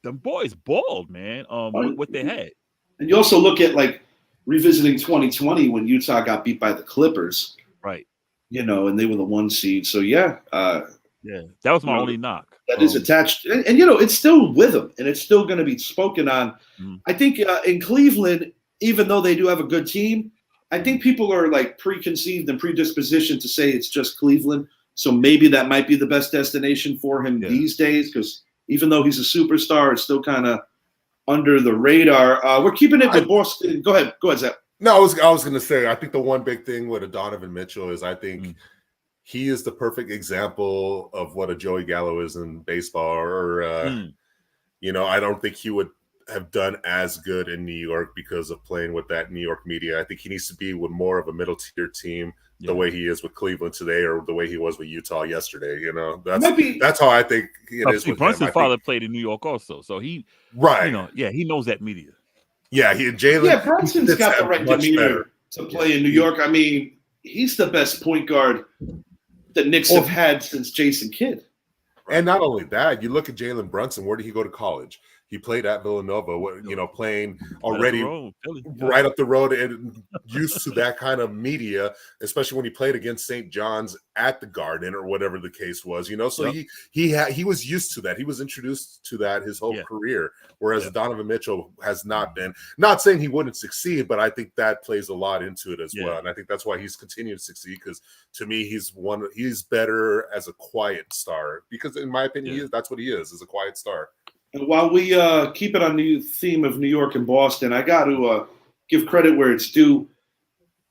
them boys balled, man. What they had. And you also look at like revisiting 2020 when Utah got beat by the Clippers, right? And they were the 1 seed. So that was my only knock. That is attached, and it's still with them, and it's still going to be spoken on. Mm-hmm. I think in Cleveland, even though they do have a good team, I think people are like preconceived and predispositioned to say it's just Cleveland. So maybe that might be the best destination for him these days, because even though he's a superstar, it's still kind of under the radar. We're keeping it with Boston. Go ahead, Zach. No, I was going to say, I think the one big thing with a Donovan Mitchell is I think he is the perfect example of what a Joey Gallo is in baseball. Or, I don't think he would have done as good in New York because of playing with that New York media. I think he needs to be with more of a middle tier team the way he is with Cleveland today or the way he was with Utah yesterday. That's how I think it is with Brunson's father played in New York also. So he knows that media. Yeah, Jalen. Yeah, Brunson's got the right demeanor to play in New York. I mean, he's the best point guard the Knicks have had since Jason Kidd. And not only that, you look at Jalen Brunson. Where did he go to college? He played at Villanova, playing already right up the road and used to that kind of media, especially when he played against St. John's at the Garden or whatever the case was, So he was used to that. He was introduced to that his whole career, whereas Donovan Mitchell has not been. Not saying he wouldn't succeed, but I think that plays a lot into it as well. And I think that's why he's continued to succeed because to me, he's better as a quiet star because in my opinion, that's what he is a quiet star. And while we keep it on the theme of New York and Boston, I got to give credit where it's due.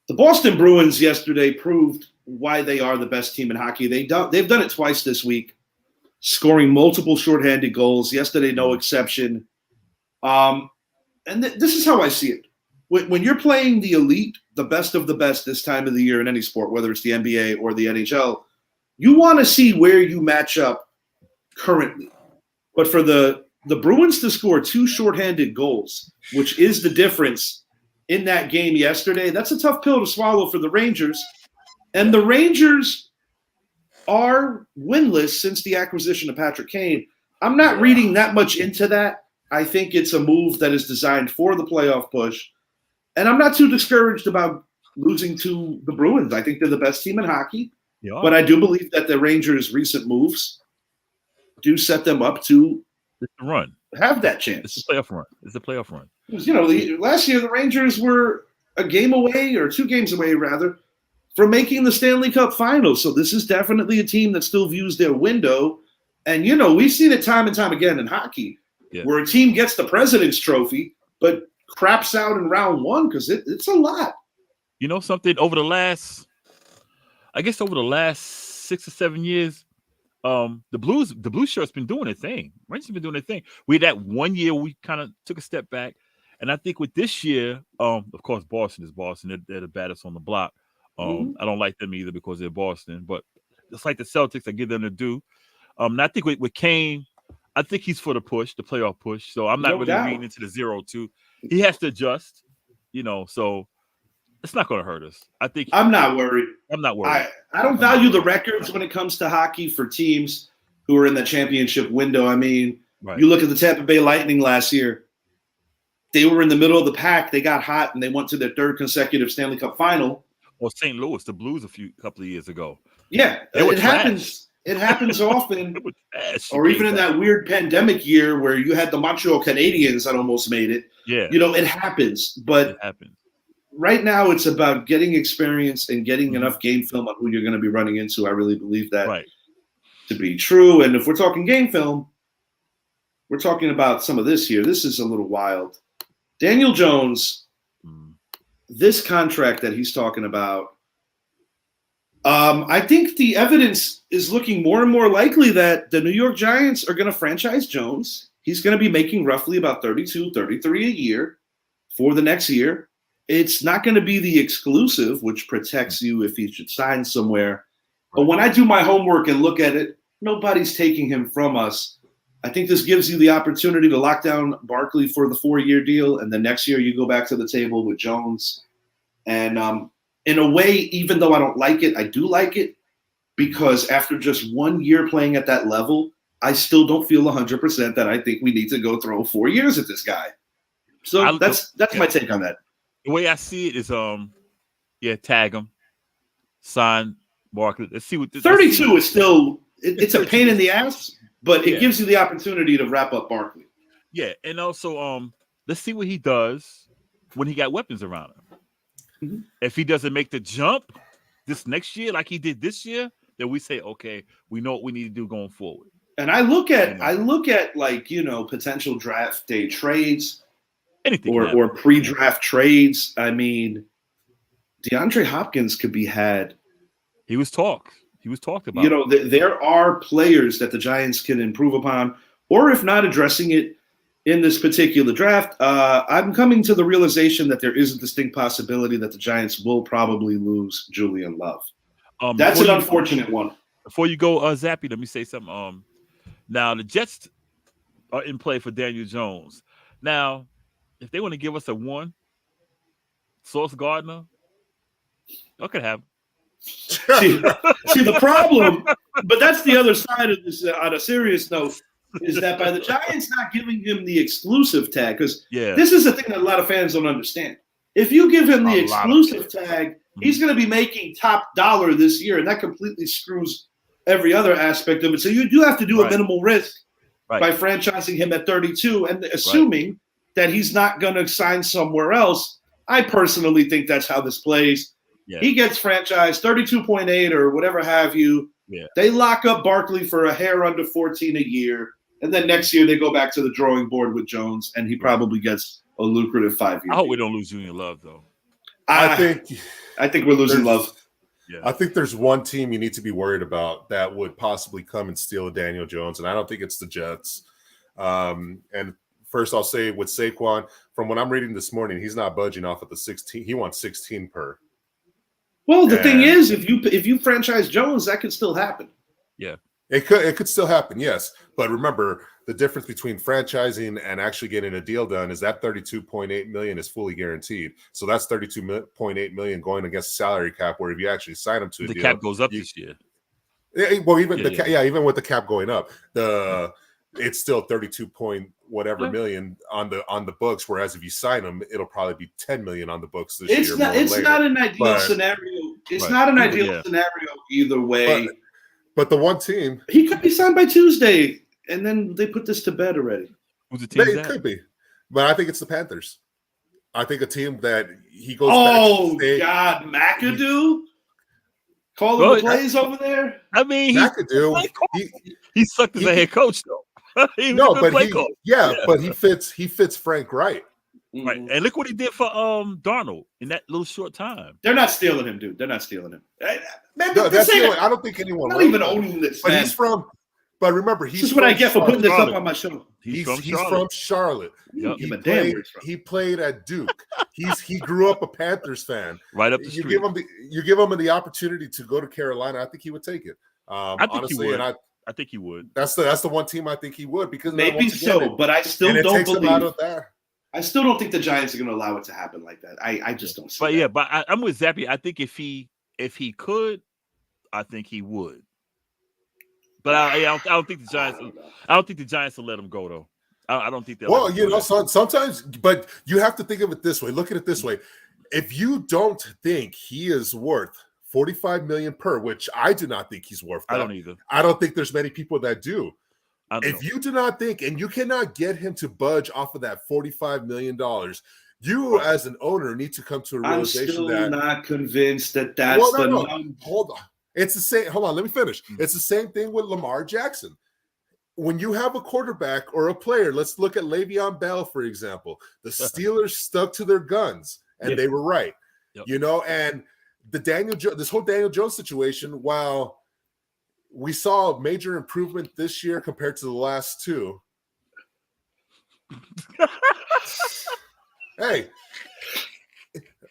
The Boston Bruins yesterday proved why they are the best team in hockey. They've done it twice this week, scoring multiple shorthanded goals. Yesterday, no exception. This is how I see it. When you're playing the elite, the best of the best this time of the year in any sport, whether it's the NBA or the NHL, you want to see where you match up currently. But for the Bruins to score 2 shorthanded goals, which is the difference in that game yesterday, that's a tough pill to swallow for the Rangers. And the Rangers are winless since the acquisition of Patrick Kane. I'm not reading that much into that. I think it's a move that is designed for the playoff push. And I'm not too discouraged about losing to the Bruins. I think they're the best team in hockey. Yeah. But I do believe that the Rangers' recent moves do set them up to run, have that chance. It's a playoff run. Last year the Rangers were a game away or 2 games away, rather, from making the Stanley Cup Finals. So this is definitely a team that still views their window. And, we've seen it time and time again in hockey where a team gets the President's Trophy but craps out in round 1 because it's a lot. Something over the last 6 or 7 years, the Blues shirt's been doing their thing. Rangers have been doing their thing. We had that 1 year we kind of took a step back, and I think with this year, of course, Boston is Boston. They're the baddest on the block. I don't like them either because they're Boston, but just like the Celtics, I give them the due. And I think with Kane, I think he's for the playoff push. So I'm not really reading into the 0-2. He has to adjust, so it's not going to hurt us. I'm not worried. I don't value the records when it comes to hockey for teams who are in the championship window. I mean, you look at the Tampa Bay Lightning last year. They were in the middle of the pack. They got hot, and they went to their 3rd consecutive Stanley Cup final. Or St. Louis, the Blues, couple of years ago. Yeah, it happens. It happens often. It was trash. Or even in that weird pandemic year where you had the Montreal Canadiens that almost made it. Yeah. It happens. But it happens. Right now it's about getting experience and getting enough game film on who you're going to be running into. I really believe that to be true. And if we're talking game film, we're talking about some of this here. This is a little wild. Daniel Jones, this contract that he's talking about, I think the evidence is looking more and more likely that the New York Giants are going to franchise Jones. He's going to be making roughly about 32, 33 a year for the next year. It's not going to be the exclusive, which protects you if he should sign somewhere. But when I do my homework and look at it, nobody's taking him from us. I think this gives you the opportunity to lock down Barkley for the 4-year deal, and the next year you go back to the table with Jones. And in a way, even though I don't like it, I do like it because after just 1 year playing at that level, I still don't feel 100% that I think we need to go throw 4 years at this guy. So that's my take on that. The way I see it is, tag him, sign Barkley. Let's see what this 32 is still. It's a pain in the ass, but it gives you the opportunity to wrap up Barkley. Yeah, and also, let's see what he does when he got weapons around him. Mm-hmm. If he doesn't make the jump this next year like he did this year, then we say, okay, we know what we need to do going forward. And I look at like, potential draft day trades. Anything or pre-draft trades. I mean, DeAndre Hopkins could be had. He was talked about. There are players that the Giants can improve upon, or if not addressing it in this particular draft, I'm coming to the realization that there is a distinct possibility that the Giants will probably lose Julian Love. That's an unfortunate one. Before you go, Zappy, let me say something. Now, the Jets are in play for Daniel Jones. Now, if they want to give us a one, Sauce Gardner, I could have. See, the problem, but that's the other side of this. On a serious note, is that by the Giants not giving him the exclusive tag, because this is the thing that a lot of fans don't understand. If you give him the exclusive tag, he's going to be making top dollar this year, and that completely screws every other aspect of it. So you do have to do a minimal risk by franchising him at 32 and assuming that he's not going to sign somewhere else. I personally think that's how this plays. Yeah. He gets franchised 32.8 or whatever have you. Yeah. They lock up Barkley for a hair under 14 a year. And then next year they go back to the drawing board with Jones, and he probably gets a lucrative 5-year. I hope we don't lose Julian Love, though. I think we're losing Love. Yeah. I think there's one team you need to be worried about that would possibly come and steal Daniel Jones, and I don't think it's the Jets. And first, I'll say with Saquon, from what I'm reading this morning, he's not budging off at the 16. He wants 16 per. Well, the thing is, if you franchise Jones, that could still happen. Yeah, it could still happen. Yes, but remember the difference between franchising and actually getting a deal done is that $32.8 million is fully guaranteed. So that's $32.8 million going against the salary cap. Where if you actually sign him to a deal, the cap goes up this year. Well, even even with the cap going up, it's still 32 whatever million on the books. Whereas if you sign them, it'll probably be 10 million on the books this year. It's not an ideal scenario. It's not an ideal scenario either way. But the one team, he could be signed by Tuesday, and then they put this to bed already. Who's the team? It could be, but I think it's the Panthers. I think a team that he goes. Oh God, McAdoo. Calling the plays over there. I mean, McAdoo. He sucked as a head coach, though. But he fits Frank right. Right. And look what he did for Darnold in that little short time. They're not stealing him, dude. They're not stealing him. Man, I don't think anyone. Not even owning this. But But remember, this is what I get for putting this up on my show. He's from Charlotte. Yep. He played at Duke. He grew up a Panthers fan. Right up the street. You give him the opportunity to go to Carolina. I think he would take it. I think he would. I think he would. That's the one team I think he would, because maybe so, but I still don't believe. I still don't think the Giants are going to allow it to happen like that. I just don't see. But I'm with Zappy. I think if he could, I think he would. But I don't think the Giants. I don't think the Giants will let him go, though. I don't think they'll. Well, sometimes, but you have to think of it this way. Look at it this way: if you don't think he is worth $45 million per, which I do not think he's worth that. I don't either. I don't think there's many people that do. If you do not think, and you cannot get him to budge off of that $45 million, you as an owner need to come to a realization that I'm still not convinced that that's the number. Hold on. It's the same. Hold on. Let me finish. It's the same thing with Lamar Jackson. When you have a quarterback or a player, let's look at Le'Veon Bell, for example. The Steelers stuck to their guns, and they were right. Yep. You know, and this whole Daniel Jones situation, while we saw a major improvement this year compared to the last two. Hey,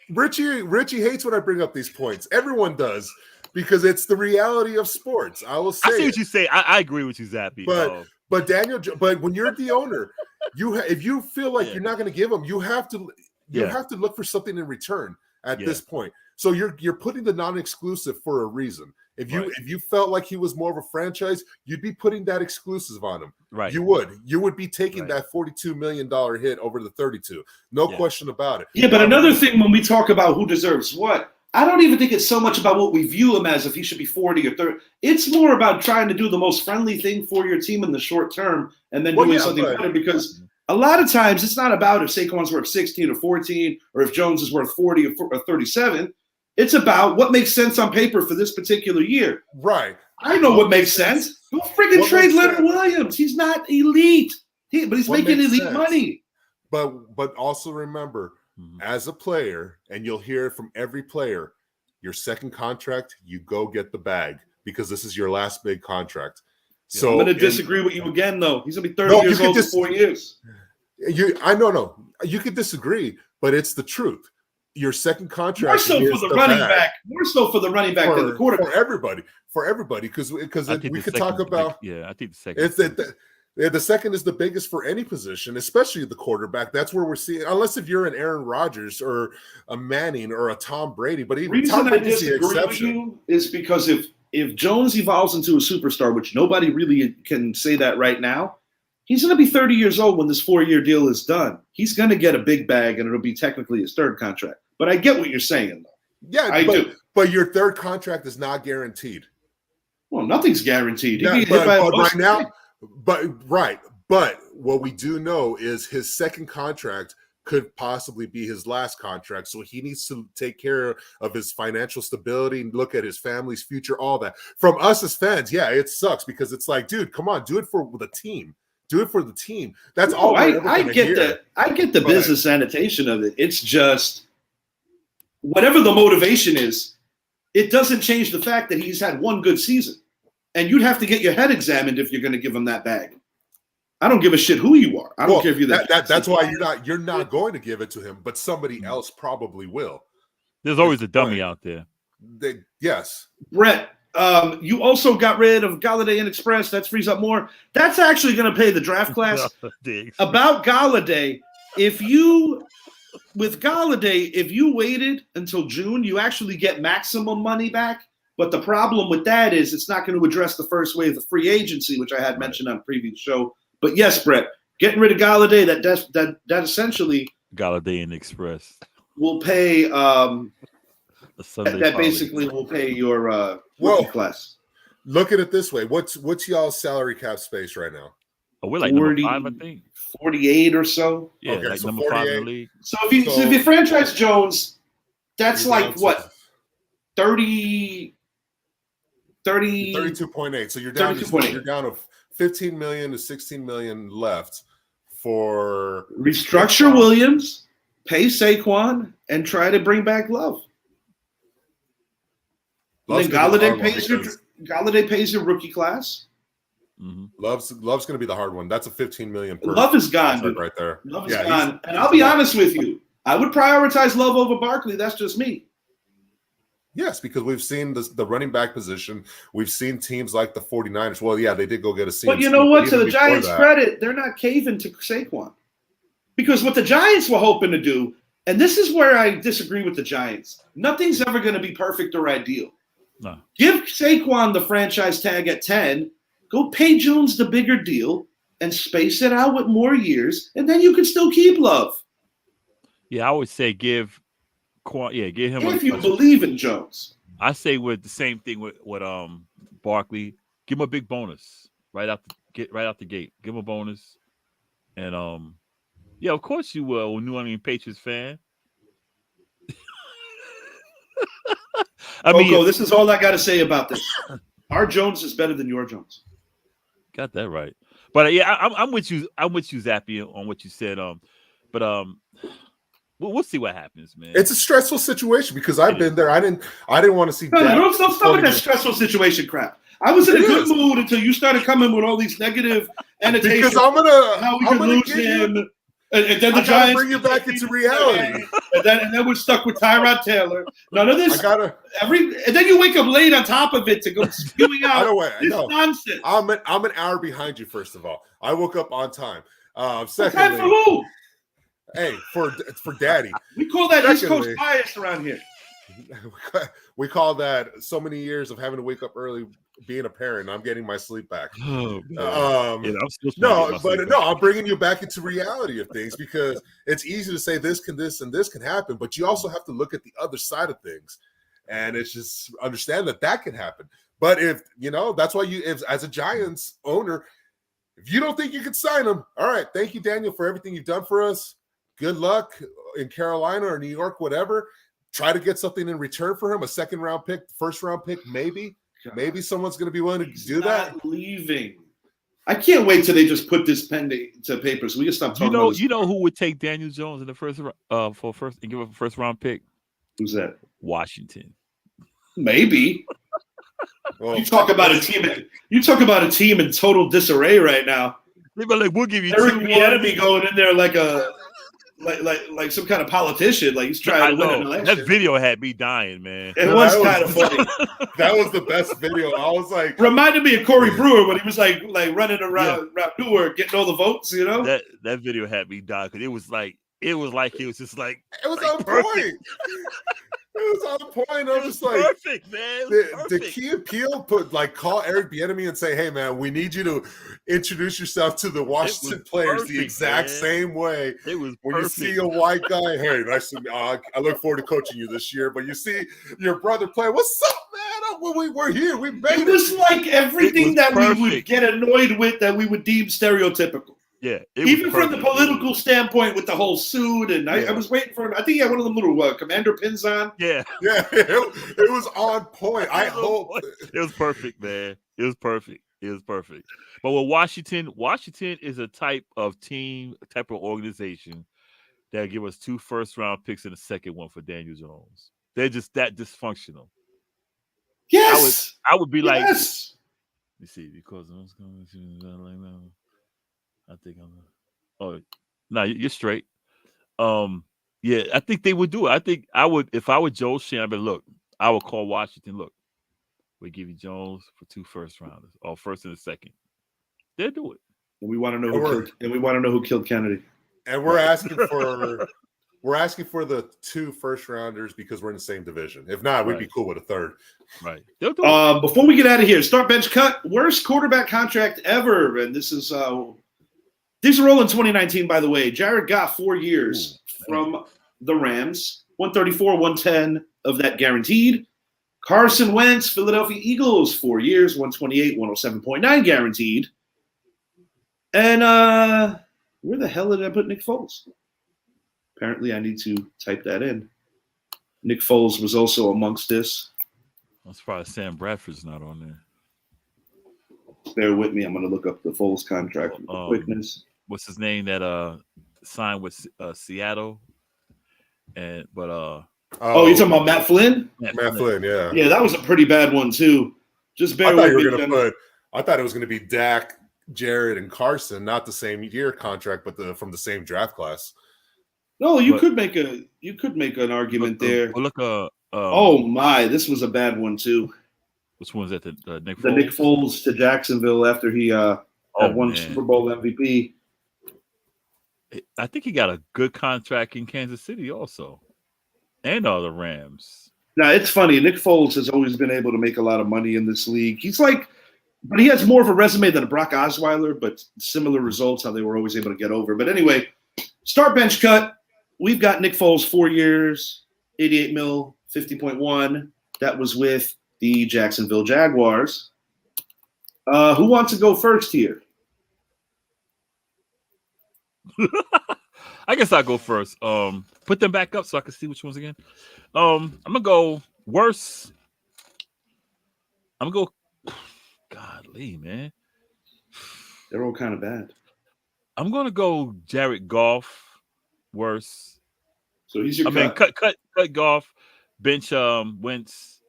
Richie hates when I bring up these points. Everyone does, because it's the reality of sports. I will say. I see what you say. I agree with you, Zappy. But when you're the owner, if you feel like you're not going to give them, you have to look for something in return at this point. So you're putting the non-exclusive for a reason. If you felt like he was more of a franchise, you'd be putting that exclusive on him. Right. You would be taking that $42 million hit over the 32. No question about it. Yeah, but another thing when we talk about who deserves what, I don't even think it's so much about what we view him as, if he should be 40 or 30. It's more about trying to do the most friendly thing for your team in the short term and then doing something better, because a lot of times it's not about if Saquon's worth 16 or 14 or if Jones is worth 40 or 37. It's about what makes sense on paper for this particular year. Right. I know what makes sense. Go freaking trade Leonard Williams. He's not elite, but he's making elite money. But also remember, as a player, and you'll hear it from every player, your second contract, you go get the bag, because this is your last big contract. So I'm going to disagree with you again, though. He's going to be 30 years old in 4 years. I know. You could disagree, but it's the truth. Your second contract more so for the running back than the quarterback. For everybody, because we could talk about. I think the second. The second is the biggest for any position, especially the quarterback. That's where we're seeing, unless if you're an Aaron Rodgers or a Manning or a Tom Brady. But even Tom Brady's the exception. With you is because if Jones evolves into a superstar, which nobody really can say that right now, he's going to be 30 years old when this 4-year deal is done. He's going to get a big bag, and it'll be technically his third contract. But I get what you're saying, though. Yeah, I do. But your third contract is not guaranteed. Well, nothing's guaranteed. But what we do know is his second contract could possibly be his last contract. So he needs to take care of his financial stability and look at his family's future, all that. From us as fans, it sucks, because it's like, dude, come on, do it for the team. Do it for the team. That's all. I get the business annotation of it. It's just whatever the motivation is, it doesn't change the fact that he's had one good season. And you'd have to get your head examined if you're going to give him that bag. I don't give a shit who you are. I don't care if you're that's why you're not going to give it to him, but somebody else probably will. There's always a dummy out there. Yes. Brett, you also got rid of Galladay and Express. That frees up more. That's actually going to pay the draft class. About Galladay, if you waited until June, you actually get maximum money back. But the problem with that is it's not going to address the first wave of free agency, which I had mentioned on a previous show. But yes, Brett, getting rid of Galladay, that essentially Galladay and Express will pay. That basically will pay your rookie class. Look at it this way: what's y'all's salary cap space right now? Oh, we're like 40, number 5, I think. 48 or so. Yeah, okay, like so number 5 in the league. So if you franchise Jones, that's like what 32.8. So you're down to 15 million to 16 million left for restructure Williams, pay Saquon, and try to bring back Love. And then Galladay pays your rookie class. Mm-hmm. Love's going to be the hard one. That's a 15 million. Love is gone, dude. Right there. Love is gone. And I'll be honest with you, I would prioritize Love over Barkley. That's just me. Yes, because we've seen the running back position. We've seen teams like the 49ers. Well, yeah, they did go get a CMC. But you know what? To the Giants' credit, they're not caving to Saquon. Because what the Giants were hoping to do, and this is where I disagree with the Giants, nothing's ever going to be perfect or ideal. No. Give Saquon the franchise tag at 10, go pay Jones the bigger deal, and space it out with more years, and then you can still keep Love. Yeah, I would say give him. If you believe in Jones. I say with the same thing with Barkley. Give him a big bonus right out the gate. Give him a bonus, and yeah, of course you will. New Orleans Patriots fan. I mean, Coco, this is all I got to say about this. Our Jones is better than your Jones. got that right. But yeah, I'm with you. I'm with you, Zappy, on what you said. But we'll see what happens, man. It's a stressful situation because I've been there. I didn't want to see. No, don't stop with that stressful situation crap. I was in a good mood until you started coming with all these negative annotations. Because I'm gonna lose him. And then the Giants bring you back into reality. And then we're stuck with Tyrod Taylor. None of this. And then you wake up late on top of it to go spewing out this nonsense. I'm an hour behind you. First of all, I woke up on time. Secondly, time for who? Hey, for Daddy. We call that East Coast bias around here. We call that so many years of having to wake up early, being a parent. I'm getting my sleep back. Oh, I'm bringing you back into reality of things because it's easy to say this can happen, but you also have to look at the other side of things, and it's just understand that can happen. But if that's why as a Giants owner, if you don't think you can sign him, all right, thank you, Daniel, for everything you've done for us. Good luck in Carolina or New York, whatever. Try to get something in return for him, a second-round pick, first-round pick, maybe. God. Maybe someone's going to be willing to do that. Leaving. I can't wait till they just put this pen to paper so we can stop talking about this. You know who would take Daniel Jones in the first and give up a first-round pick? Who's that? Washington. Maybe. Well, you talk about a team in total disarray right now. Like, we'll give you Eric Bieniemy going in there like some kind of politician, like he's trying to win an election. That video had me dying, man. It was kind of funny. That was the best video. I was like, reminded me of Corey Brewer when he was like running around Newark getting all the votes. That video had me dying because it was just like it was on point. It was on point. I was just like, perfect, man. The key appeal call Eric Bieniemy and say, "Hey, man, we need you to introduce yourself to the Washington players the exact same way." It was when perfect. You see a white guy. Hey, nice to meet. I look forward to coaching you this year. But you see your brother play. What's up, man? We're here. We made it. It was like everything that we would get annoyed with that we would deem stereotypical. Yeah, even from the political standpoint with the whole suit, and I was waiting for him. I think he had one of them little commander pins on. Yeah, it was on point. I hope it was perfect, man. It was perfect. But with Washington is a type of organization that give us 2 first-round picks and a second one for Daniel Jones. They're just that dysfunctional. Yes, I would be like, yes. Let me see, because I was going to. I think I'm. Oh, no, you're straight. Yeah, I think they would do it. I think I would if I were Joe Schoen. I'd be look. I would call Washington. Look, we give you Jones for 2 first rounders, or first and a second. They'll do it. And we want to know who killed Kennedy. And we're asking for the 2 first rounders because we're in the same division. If not, we'd be cool with a third. Right. They'll do it. Before we get out of here, start bench cut. Worst quarterback contract ever, and this is. These are all in 2019, by the way. Jared got 4 years from the Rams, 134, 110 of that guaranteed. Carson Wentz, Philadelphia Eagles, 4 years, 128, 107.9 guaranteed. And where the hell did I put Nick Foles? Apparently, I need to type that in. Nick Foles was also amongst this. I'm surprised Sam Bradford's not on there. Bear with me. I'm going to look up the Foles contract for quickness. What's his name that signed with Seattle? You're talking about Matt Flynn? Matt Flynn, yeah. Yeah, that was a pretty bad one too. Just bear with me. I thought it was going to be Dak, Jared, and Carson, not the same year contract, but from the same draft class. No, you could make an argument there. Oh my, this was a bad one too. Which one was that? The Nick Foles? The Nick Foles to Jacksonville after he had won Super Bowl MVP. I think he got a good contract in Kansas City also. And all the Rams. Now, it's funny. Nick Foles has always been able to make a lot of money in this league. But he has more of a resume than a Brock Osweiler, but similar results, how they were always able to get over. But anyway, start bench cut. We've got Nick Foles 4 years, 88 mil, 50.1. that was with the Jacksonville Jaguars. Who wants to go first here? I guess I'll go first. Put them back up so I can see which ones again. I'm gonna go worse. I'm gonna go. Godly, man. They're all kind of bad. I'm gonna go Jared Goff worse. So he's your cut Goff, bench Wentz,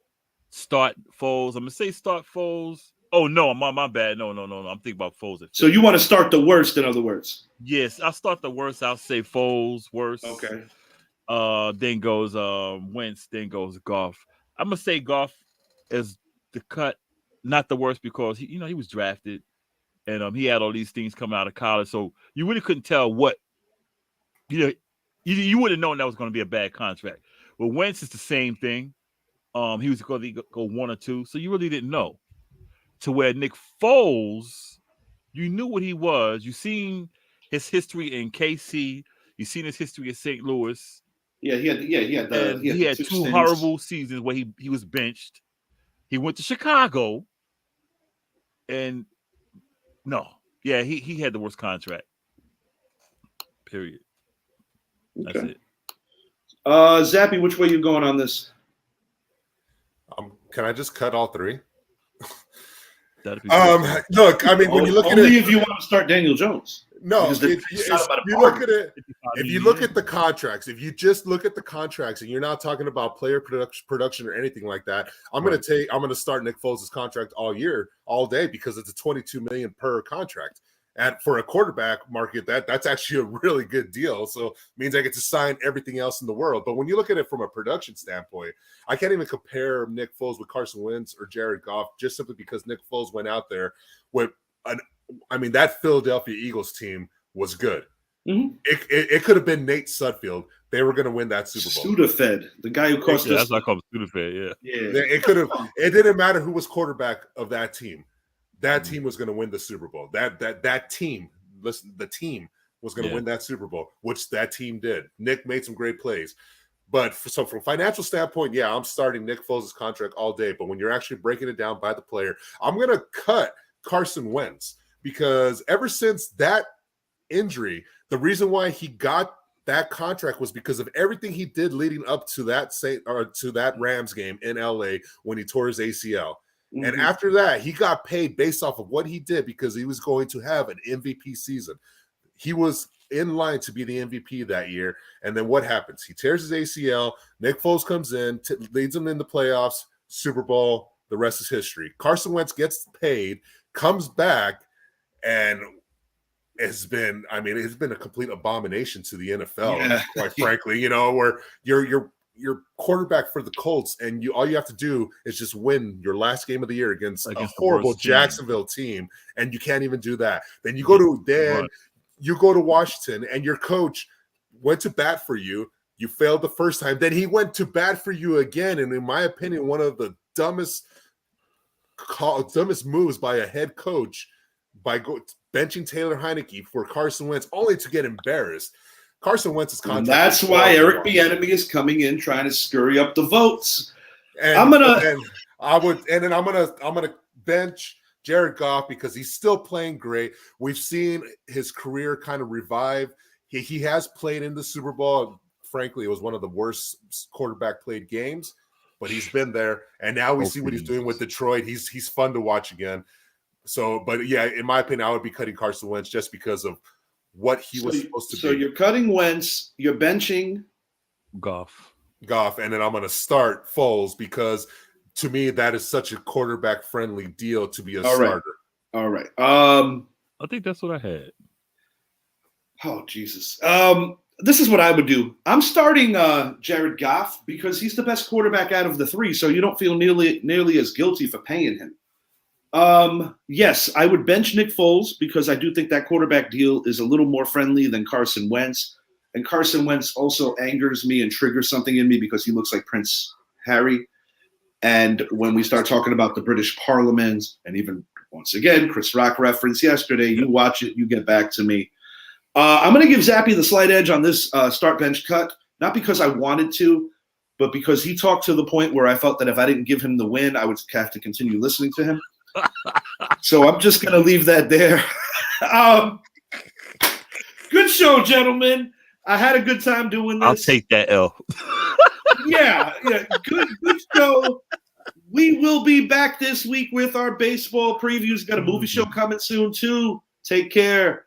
start Foles. I'm gonna say start Foles. Oh no, my bad. No. I'm thinking about Foles. So you want to start the worst, in other words? Yes, I'll start the worst. I'll say Foles worse. Okay. Then goes Wentz. Then goes Goff. I'm gonna say Goff is the cut, not the worst because he was drafted, and he had all these things coming out of college, so you really couldn't tell what you would have known that was going to be a bad contract. Well, Wentz is the same thing. He was going to go 1 or 2, so you really didn't know. To where Nick Foles, you knew what he was. You seen his history in KC. You seen his history in St. Louis. Yeah, he had two stints. horrible seasons where he was benched. He went to Chicago, and he had the worst contract. Period. That's Okay. it. Zappy, which way you going on this? Can I just cut all three? That'd be Look, I mean, when you look at it, only if you want to start Daniel Jones. no, Because if you look at the contracts, if you just look at the contracts and you're not talking about player production or anything like that, I'm going to start Nick Foles' contract all year, all day, because it's a $22 million per contract. And for a quarterback market, that's actually a really good deal. So it means I get to sign everything else in the world. But when you look at it from a production standpoint, I can't even compare Nick Foles with Carson Wentz or Jared Goff, just simply because Nick Foles went out there with that Philadelphia Eagles team was good. Mm-hmm. It could have been Nate Sudfeld. They were going to win that Super Bowl. Sudafed, the guy who cost us. That's what I call him, Sudafed. Yeah. It could have. It didn't matter who was quarterback of that team. That team was going to win the Super Bowl. That team, listen, the team was going to win that Super Bowl, which that team did. Nick made some great plays. But from a financial standpoint, I'm starting Nick Foles' contract all day. But when you're actually breaking it down by the player, I'm going to cut Carson Wentz, because ever since that injury, the reason why he got that contract was because of everything he did leading up to that Rams game in LA when he tore his ACL. Mm-hmm. And after that, he got paid based off of what he did, because he was going to have an MVP season. He was in line to be the MVP that year. And then what happens? He tears his ACL. Nick Foles comes in, leads them in the playoffs, Super Bowl. The rest is history. Carson Wentz gets paid, comes back, and it's been a complete abomination to the NFL, quite frankly, where you're quarterback for the Colts, and all you have to do is just win your last game of the year against a horrible Jacksonville team, and you can't even do that. Then you go to Washington, and your coach went to bat for you. You failed the first time. Then he went to bat for you again, and in my opinion, one of the dumbest moves by a head coach by benching Taylor Heineke for Carson Wentz, only to get embarrassed. Carson Wentz's contract. And that's why Eric Bieniemy is coming in trying to scurry up the votes. And I'm gonna bench Jared Goff because he's still playing great. We've seen his career kind of revive. He has played in the Super Bowl. Frankly, it was one of the worst quarterback played games, but he's been there. And now we see what he's doing with Detroit. He's fun to watch again. So, but in my opinion, I would be cutting Carson Wentz just because of what he was supposed to be. So you're cutting Wentz, you're benching Goff, and then I'm going to start Foles, because to me that is such a quarterback-friendly deal to be a starter. All right. I think that's what I had. Oh Jesus. This is what I would do. I'm starting Jared Goff because he's the best quarterback out of the three, so you don't feel nearly as guilty for paying him. Yes, I would bench Nick Foles because I do think that quarterback deal is a little more friendly than Carson Wentz. And Carson Wentz also angers me and triggers something in me because he looks like Prince Harry. And when we start talking about the British Parliament, and even once again, Chris Rock reference yesterday, you watch it, you get back to me. I'm going to give Zappy the slight edge on this start bench cut, not because I wanted to, but because he talked to the point where I felt that if I didn't give him the win, I would have to continue listening to him. So I'm just going to leave that there. Good show, gentlemen. I had a good time doing this. I'll take that L. Yeah, good show. We will be back this week with our baseball previews. Got a movie show coming soon, too. Take care.